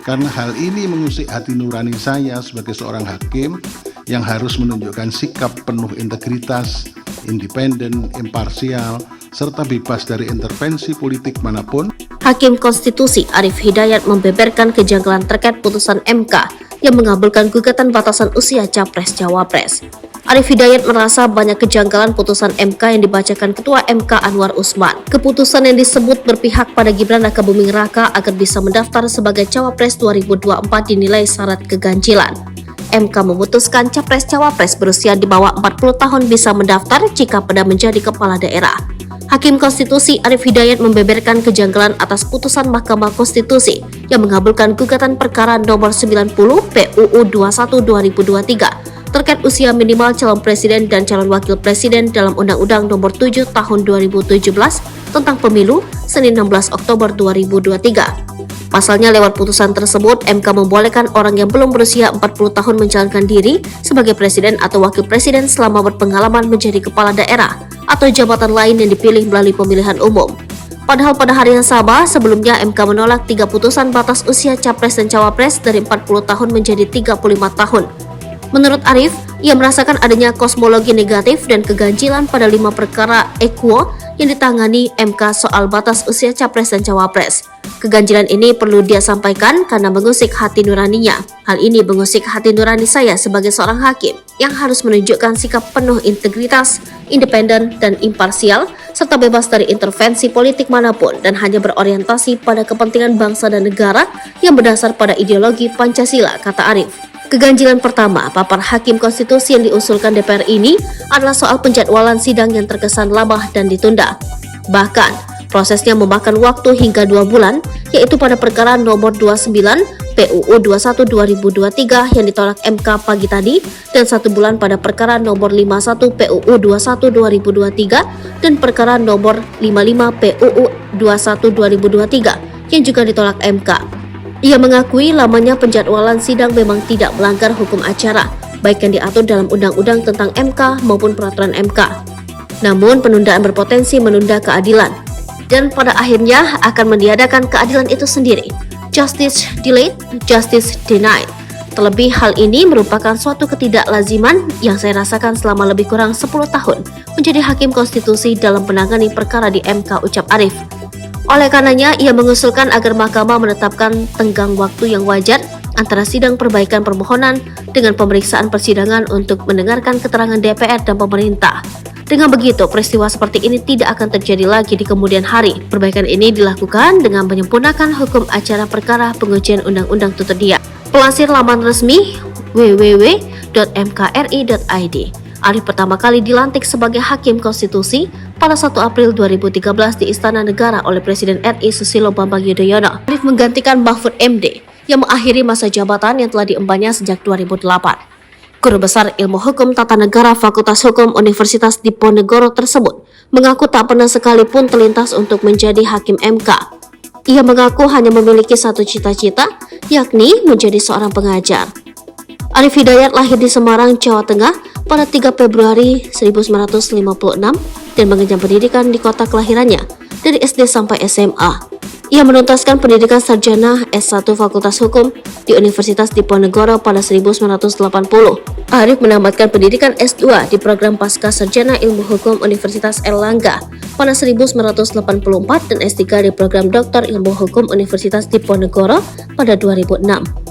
karena hal ini mengusik hati nurani saya sebagai seorang hakim yang harus menunjukkan sikap penuh integritas, independen, imparsial, serta bebas dari intervensi politik manapun. Hakim Konstitusi Arief Hidayat membeberkan kejanggalan terkait putusan MK yang mengabulkan gugatan batasan usia Capres-Cawapres. Arief Hidayat merasa banyak kejanggalan putusan MK yang dibacakan Ketua MK Anwar Usman. Keputusan yang disebut berpihak pada Gibran Rakabuming Raka agar bisa mendaftar sebagai Cawapres 2024 dinilai syarat keganjilan. MK memutuskan Capres-Cawapres berusia di bawah 40 tahun bisa mendaftar jika pernah menjadi kepala daerah. Hakim Konstitusi Arief Hidayat membeberkan kejanggalan atas putusan Mahkamah Konstitusi yang mengabulkan gugatan perkara nomor 90 PUU 21/2023 terkait usia minimal calon presiden dan calon wakil presiden dalam Undang-Undang Nomor 7 Tahun 2017 tentang Pemilu Senin 16 Oktober 2023. Pasalnya lewat putusan tersebut, MK membolehkan orang yang belum berusia 40 tahun menjalankan diri sebagai presiden atau wakil presiden selama berpengalaman menjadi kepala daerah atau jabatan lain yang dipilih melalui pemilihan umum. Padahal pada hari yang sama, sebelumnya MK menolak 3 putusan batas usia Capres dan Cawapres dari 40 tahun menjadi 35 tahun. Menurut Arief, ia merasakan adanya kosmologi negatif dan keganjilan pada 5 perkara equo yang ditangani MK soal batas usia Capres dan Cawapres. Keganjilan ini perlu dia sampaikan karena mengusik hati nuraninya. Hal ini mengusik hati nurani saya sebagai seorang hakim yang harus menunjukkan sikap penuh integritas, independen, dan imparsial, serta bebas dari intervensi politik manapun dan hanya berorientasi pada kepentingan bangsa dan negara yang berdasar pada ideologi Pancasila, kata Arief. Keganjilan pertama, papar Hakim Konstitusi yang diusulkan DPR ini adalah soal penjadwalan sidang yang terkesan lama dan ditunda. Bahkan, prosesnya memakan waktu hingga 2 bulan, yaitu pada perkara nomor 29 PUU 21/2023 yang ditolak MK pagi tadi, dan 1 bulan pada perkara nomor 51 PUU 21/2023 dan perkara nomor 55 PUU 21/2023 yang juga ditolak MK. Ia mengakui lamanya penjadwalan sidang memang tidak melanggar hukum acara, baik yang diatur dalam undang-undang tentang MK maupun peraturan MK. Namun penundaan berpotensi menunda keadilan, dan pada akhirnya akan meniadakan keadilan itu sendiri. Justice delayed, justice denied. Terlebih hal ini merupakan suatu ketidaklaziman yang saya rasakan selama lebih kurang 10 tahun menjadi hakim konstitusi dalam menangani perkara di MK, ucap Arief. Oleh karenanya, ia mengusulkan agar mahkamah menetapkan tenggang waktu yang wajar antara sidang perbaikan permohonan dengan pemeriksaan persidangan untuk mendengarkan keterangan DPR dan pemerintah. Dengan begitu, peristiwa seperti ini tidak akan terjadi lagi di kemudian hari. Perbaikan ini dilakukan dengan menyempurnakan hukum acara perkara pengujian undang-undang tutur dia. Pelansir laman resmi www.mkri.id. Arief pertama kali dilantik sebagai Hakim Konstitusi pada 1 April 2013 di Istana Negara oleh Presiden RI Susilo Bambang Yudhoyono. Arief menggantikan Mahfud MD yang mengakhiri masa jabatan yang telah diembannya sejak 2008. Guru Besar Ilmu Hukum Tata Negara Fakultas Hukum Universitas Diponegoro tersebut mengaku tak pernah sekalipun terlintas untuk menjadi Hakim MK. Ia mengaku hanya memiliki satu cita-cita, yakni menjadi seorang pengajar. Arief Hidayat lahir di Semarang, Jawa Tengah pada 3 Februari 1956 dan mengenyam pendidikan di kota kelahirannya dari SD sampai SMA. Ia menuntaskan pendidikan sarjana S1 Fakultas Hukum di Universitas Diponegoro pada 1980. Arief menamatkan pendidikan S2 di program Pasca Sarjana Ilmu Hukum Universitas Erlangga pada 1984 dan S3 di program Doktor Ilmu Hukum Universitas Diponegoro pada 2006.